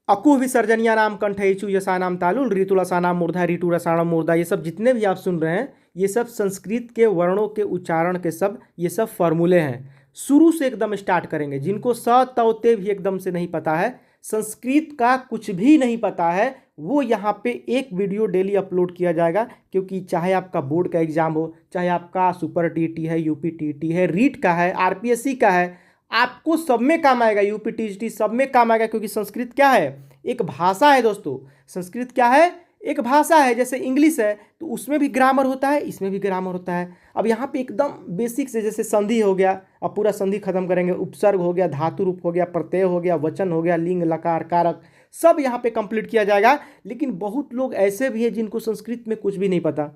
अकु विसर्जनिया नाम कंठेचु यशानाम तालुल ऋतुलसानाम मूर्धा ऋतु रसाणम मूर्धा, ये सब जितने भी आप सुन रहे हैं ये सब संस्कृत के वर्णों के उच्चारण के सब ये सब फॉर्मूले हैं। शुरू से एकदम स्टार्ट करेंगे। जिनको स त ते भी एकदम से नहीं पता है, संस्कृत का कुछ भी नहीं पता है, वो यहाँ पे एक वीडियो डेली अपलोड किया जाएगा। क्योंकि चाहे आपका बोर्ड का एग्जाम हो, चाहे आपका सुपर टीटी है, यूपी टीटी है, रीट का है, आरपीएससी का है, आपको सब में काम आएगा। यूपी टीटी सब में काम आएगा। क्योंकि संस्कृत क्या है? एक भाषा है दोस्तों। संस्कृत क्या है? एक भाषा है। जैसे इंग्लिश है तो उसमें भी ग्रामर होता है, इसमें भी ग्रामर होता है। अब यहाँ पे एकदम बेसिक से, जैसे संधि हो गया, अब पूरा संधि खत्म करेंगे। उपसर्ग हो गया, धातु रूप हो गया, प्रत्यय हो गया, वचन हो गया, लिंग लकार कारक, सब यहाँ पे कंप्लीट किया जाएगा। लेकिन बहुत लोग ऐसे भी हैं जिनको संस्कृत में कुछ भी नहीं पता,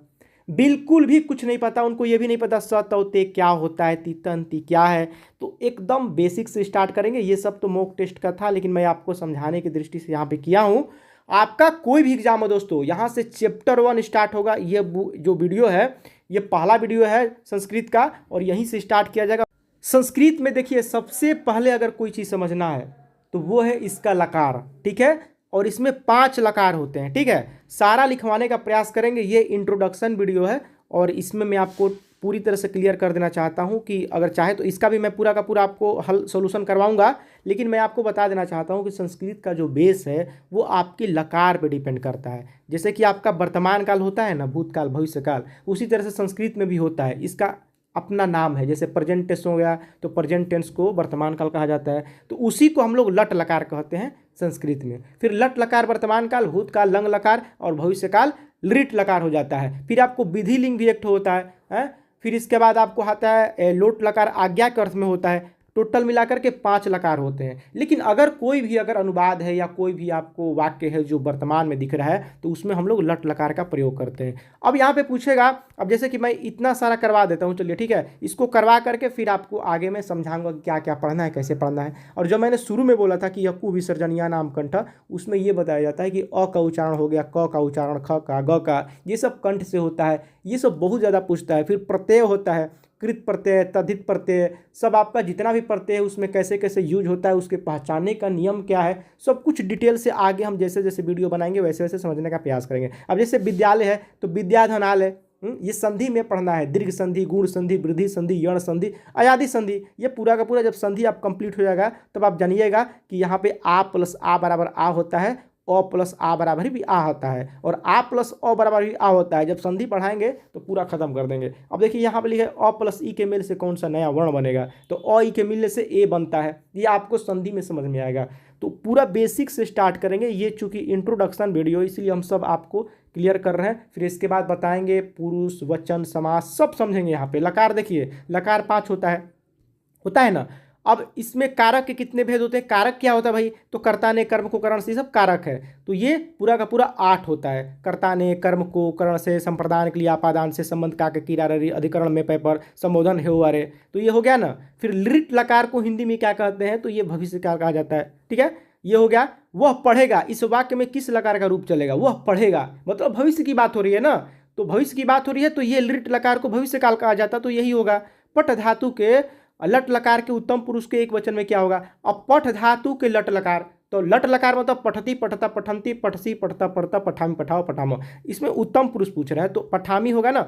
बिल्कुल भी कुछ नहीं पता। उनको ये भी नहीं पता स त ते क्या होता है, तितंती क्या है। तो एकदम बेसिक से स्टार्ट करेंगे। ये सब तो मॉक टेस्ट का था, लेकिन मैं आपको समझाने की दृष्टि से यहाँ पे किया हूँ। आपका कोई भी एग्जाम हो दोस्तों, यहाँ से चैप्टर 1 स्टार्ट होगा। ये जो वीडियो है ये पहला वीडियो है संस्कृत का, और यहीं से स्टार्ट किया जाएगा। संस्कृत में देखिए, सबसे पहले अगर कोई चीज़ समझना है तो वो है इसका लकार, ठीक है। और इसमें 5 लकार होते हैं, ठीक है। सारा लिखवाने का प्रयास करेंगे। ये इंट्रोडक्शन वीडियो है, और इसमें मैं आपको पूरी तरह से क्लियर कर देना चाहता हूं कि अगर चाहे तो इसका भी मैं पूरा का पूरा आपको हल सोल्यूशन करवाऊंगा। लेकिन मैं आपको बता देना चाहता हूं कि संस्कृत का जो बेस है वो आपके लकार पे डिपेंड करता है। जैसे कि आपका वर्तमान काल होता है ना, भूतकाल भविष्य काल, उसी तरह से संस्कृत में भी होता है। इसका अपना नाम है। जैसे प्रेजेंट टेंस हो गया तो प्रेजेंट टेंस को वर्तमान काल कहा जाता है, तो उसी को हम लोग लट लकार कहते हैं संस्कृत में। फिर लट लकार वर्तमान काल, भूतकाल लंग लकार, और भविष्य काल लिट लकार हो जाता है। फिर आपको विधि लिंग भी एक होता है। फिर इसके बाद आपको आता है लोट लकार, आज्ञा के अर्थ में होता है। टोटल मिलाकर के 5 लकार होते हैं। लेकिन अगर कोई भी अगर अनुवाद है या कोई भी आपको वाक्य है जो वर्तमान में दिख रहा है, तो उसमें हम लोग लट लकार का प्रयोग करते हैं। अब यहाँ पे पूछेगा, अब जैसे कि मैं इतना सारा करवा देता हूँ, चलिए ठीक है, इसको करवा करके फिर आपको आगे मैं समझाऊंगा कि क्या क्या पढ़ना है, कैसे पढ़ना है। और जो मैंने शुरू में बोला था कि यक्कु विसर्जनिया नाम कंठ, उसमें ये बताया जाता है कि अ का उच्चारण हो गया, क का उच्चारण, ख का, ग का, ये सब कंठ से होता है। ये सब बहुत ज़्यादा पूछता है। फिर प्रत्यय होता है, कृत प्रत्यय, तद्धित प्रत्यय, सब आपका जितना भी प्रत्यय है उसमें कैसे कैसे यूज होता है, उसके पहचानने का नियम क्या है, सब कुछ डिटेल से आगे हम जैसे जैसे वीडियो बनाएंगे वैसे वैसे समझने का प्रयास करेंगे। अब जैसे विद्यालय है तो विद्याधनाल है, ये संधि में पढ़ना है। दीर्घ संधि, गुण संधि, वृद्धि संधि, यण संधि, अयादि संधि, ये पूरा का पूरा जब संधि आप कंप्लीट हो जाएगा तब आप जानिएगा कि यहाँ पे आ प्लस आ बराबर आ होता है, अ प्लस आ बराबर भी आ होता है, और आ प्लस अ बराबर भी आ होता है। जब संधि पढ़ाएंगे तो पूरा खत्म कर देंगे। अब देखिए यहाँ पे लिखा है अ प्लस ई के मेल से कौन सा नया वर्ण बनेगा, तो अ ई के मिलने से ए बनता है। ये आपको संधि में समझ में आएगा। तो पूरा बेसिक से स्टार्ट करेंगे। ये चूंकि इंट्रोडक्शन वीडियो, इसलिए हम सब आपको क्लियर कर रहे हैं। फिर इसके बाद बताएंगे पुरुष, वचन, समास, सब समझेंगे। यहाँ पे लकार देखिए, लकार 5 होता है ना। अब इसमें कारक के कितने भेद होते हैं? कारक क्या होता है भाई? तो कर्ता ने, कर्म को, करण से, सब कारक है। तो ये पूरा का पूरा 8 होता है। कर्ता ने, कर्म को, करण से, संप्रदान के लिए, आपादान से, संबंध का के किरारी, अधिकरण में पेपर, संबोधन है वारे, तो ये हो गया ना। फिर लिट लकार को हिंदी में क्या कहते हैं? तो ये भविष्य काल कहा जाता है, ठीक है। ये हो गया। वह पढ़ेगा, इस वाक्य में किस लकार का रूप चलेगा? वह पढ़ेगा, मतलब भविष्य की बात हो रही है ना, तो भविष्य की बात हो रही है तो ये लिट लकार को भविष्य काल कहा जाता, तो यही होगा। पट धातु के लट लकार के उत्तम पुरुष के एक वचन में क्या होगा? अब पठ धातु के लट लकार, तो लट लकार मतलब पठती, पठता, पठंती, पठसी, पठता, पढ़ता, पठामी, पठाओ, पठामो। इसमें उत्तम पुरुष पूछ रहा है तो पठामी होगा ना,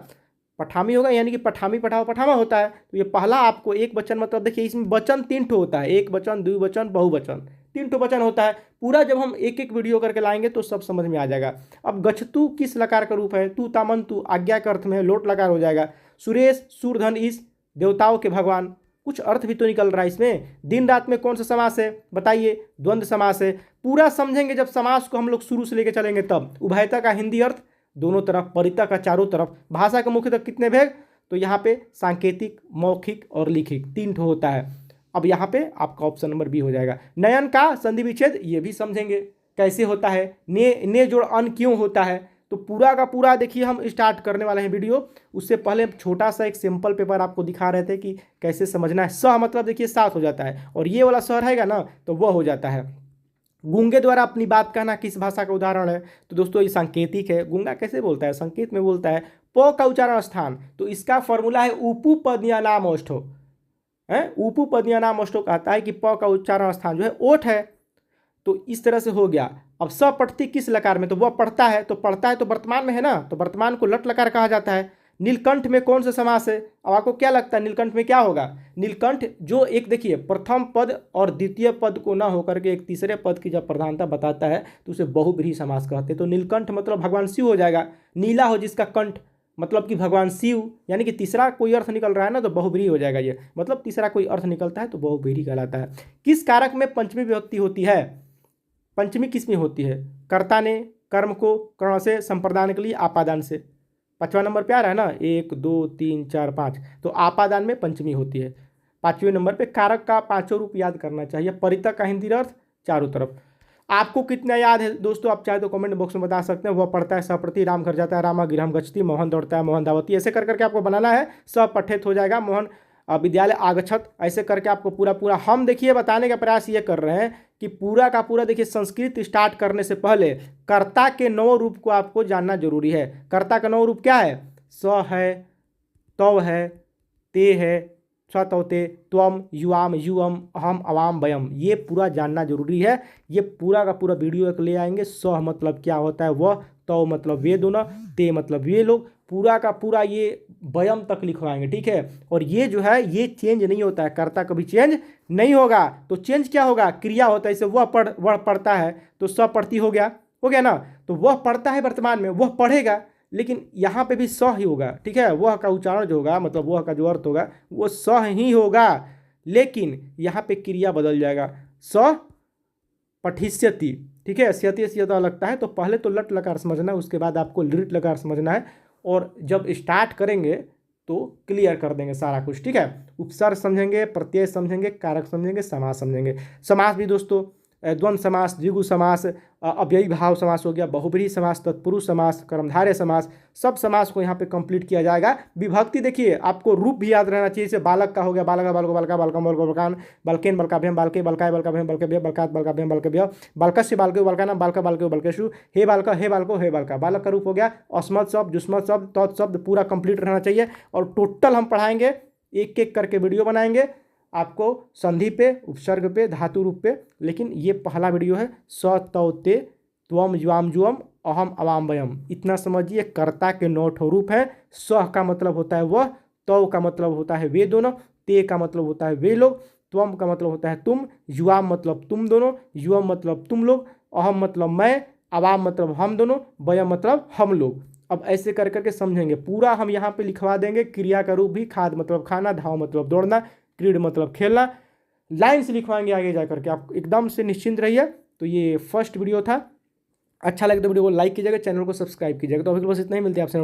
पठामी होगा, यानी कि पठामी, पठाओ, पठामा होता है। तो ये पहला आपको एक वचन, मतलब देखिए इसमें वचन 3 ठो होता है, एक वचन, द्विवचन, बहुवचन, 3 ठो वचन होता है। पूरा जब हम एक एक वीडियो करके लाएंगे तो सब समझ में आ जाएगा। अब गच्छतु किस लकार का रूप है? तू, तामन, तू, आज्ञा के अर्थ में लोट लकार हो जाएगा। सुरेश, सूरधन, ईश, देवताओं के भगवान, कुछ अर्थ भी तो निकल रहा है इसमें। दिन रात में कौन सा समास है बताइए? द्वंद्व समास है। पूरा समझेंगे जब समास को हम लोग शुरू से लेकर चलेंगे तब। उभयता का हिंदी अर्थ दोनों तरफ, परिता का चारों तरफ। भाषा के मुख्यतः कितने भेद? तो यहाँ पे सांकेतिक, मौखिक और लिखित 3 ठो होता है। अब यहाँ पे आपका ऑप्शन नंबर बी हो जाएगा। नयन का संधि विच्छेद, ये भी समझेंगे कैसे होता है। ने जोड़ अन क्यों होता है, तो पूरा का पूरा देखिए हम स्टार्ट करने वाले हैं वीडियो। उससे पहले छोटा सा एक सिंपल पेपर आपको दिखा रहे थे कि कैसे समझना है। स मतलब देखिए 7 हो जाता है, और ये वाला स रहेगा ना तो वह हो जाता है। गूंगे द्वारा अपनी बात कहना किस भाषा का उदाहरण है? तो दोस्तों ये सांकेतिक है। गूंगा कैसे बोलता है? संकेत में बोलता है। प का उच्चारण स्थान, तो इसका फॉर्मूला है उपपद्यनामोष्ठो है। उपपद्यनामोष्ठो कहता है कि प का उच्चारण स्थान जो है ओठ है। तो इस तरह से हो गया। अब स पठती किस लकार में, तो वह पढ़ता है, तो पढ़ता है तो वर्तमान में है ना, तो वर्तमान को लट लकार कहा जाता है। नीलकंठ में कौन सा समास है, अब आपको क्या लगता है नीलकंठ में क्या होगा? नीलकंठ जो एक देखिए प्रथम पद और द्वितीय पद को ना होकर के एक तीसरे पद की जब प्रधानता बताता है तो उसे बहुब्रीहि समास कहते हैं। तो नीलकंठ मतलब भगवान शिव हो जाएगा, नीला हो जिसका कंठ मतलब कि भगवान शिव, यानी कि तीसरा कोई अर्थ निकल रहा है ना तो बहुब्रीहि हो जाएगा ये, मतलब तीसरा कोई अर्थ निकलता है तो बहुब्रीहि कहलाता है। किस कारक में पंचमी विभक्ति होती है? पंचमी किस में होती है? कर्ता ने कर्म को कर्ण से संप्रदान के लिए आपादान से, 5वां नंबर पे आ रहा है ना, 1 2 3 4 5, तो आपादान में पंचमी होती है। 5वें नंबर पे कारक का 5 रूप याद करना चाहिए। परितक का हिंदी अर्थ चारों तरफ। आपको कितना याद है दोस्तों, आप चाहे तो कमेंट बॉक्स में बता सकते हैं। वह पढ़ता है सप्रति, राम घर जाता है, रामा गृहम गच्छति, मोहन दौड़ता है, मोहन धावती, ऐसे कर करके आपको बनाना है। सब पठित हो जाएगा, मोहन विद्यालय आगच्छत, ऐसे करके आपको पूरा पूरा हम देखिए बताने का प्रयास ये कर रहे हैं कि पूरा का पूरा देखिए संस्कृत स्टार्ट करने से पहले कर्ता के 9 रूप को आपको जानना जरूरी है। कर्ता का 9 रूप क्या है? स है, तव है, ते है, स्वतौते, त्वम, युवाम, युवम, अहम, अवाम, वयम, ये पूरा जानना जरूरी है। ये पूरा का पूरा वीडियो एक ले आएंगे। स मतलब क्या होता है वह, तव मतलब वे दोनों, ते मतलब ये लोग, पूरा का पूरा ये वयम तक लिखवाएंगे, ठीक है। और ये जो है ये चेंज नहीं होता है, कर्ता कभी चेंज नहीं होगा। तो चेंज क्या होगा? क्रिया होता है। जैसे वह पढ़ता है तो स पढ़ती हो गया ना, तो वह पढ़ता है वर्तमान में, वह पढ़ेगा, लेकिन यहाँ पे भी स ही होगा, ठीक है। वह का उच्चारण जो होगा मतलब वह का जो अर्थ होगा वो स ही होगा, लेकिन यहाँ पे क्रिया बदल जाएगा। स पठिष्यति, ठीक है। स्यति स्यता लगता है, तो पहले तो लट लकार समझना है, उसके बाद आपको लिट लकार समझना है, और जब स्टार्ट करेंगे तो क्लियर कर देंगे सारा कुछ, ठीक है। उपसर्ग समझेंगे, प्रत्यय समझेंगे, कारक समझेंगे, समास समझेंगे। समास भी दोस्तों द्वंद्व समास, द्विगु समास, अव्ययी भाव समास हो गया, बहुब्रीहि समास, तत्पुरुष समास, कर्मधारय समास, सब समास को यहाँ पे कंप्लीट किया जाएगा। विभक्ति देखिए आपको रूप भी याद रहना चाहिए। जैसे बालक का हो गया बालका, बालको, बालका, बालकम, बालको, बालकान, बालकेन, बालकाभ्यम, बालके, बालकाय, बालकाभ्यम, बालकेभ्य, बालकात, बालकाभ्यम, बालकेभ्य, बालकस्य, बालको, बालकानाम, बालका, बालको, बालकेषु, हे बालका, हे बालको, हे बालका। बालक का रूप हो गया। अस्मत् शब्द, जुष्मत् शब्द, तत् शब्द पूरा कंप्लीट रहना चाहिए। और टोटल हम पढ़ाएंगे, एक एक करके वीडियो बनाएंगे आपको संधि पे, उपसर्ग पे, धातु रूप पे। लेकिन ये पहला वीडियो है। स तौ ते त्वम युवाम जुवम अहम अवाम वयम, इतना समझिए। कर्ता के 9 ठो रूप है। स का मतलब होता है वह, तौ का मतलब होता है वे दोनों, ते का मतलब होता है वे लोग, त्वम का मतलब होता है तुम, युवाम मतलब तुम दोनों, युवम मतलब तुम लोग, अहम मतलब मैं, अवाम मतलब हम दोनों, वयम मतलब हम लोग। अब ऐसे कर करके समझेंगे पूरा, हम यहाँ पे लिखवा देंगे। क्रिया का रूप भी, खाद मतलब खाना, धाव मतलब दौड़ना, क्रीड मतलब खेलना, लाइन से लिखवाएंगे आगे जा करके। आप एकदम से निश्चिंत रहिए। तो ये फर्स्ट वीडियो था। अच्छा लगे तो वीडियो को लाइक कीजिएगा, चैनल को सब्सक्राइब कीजिएगा। तो अभी बस इतना ही, मिलते हैं आपसे।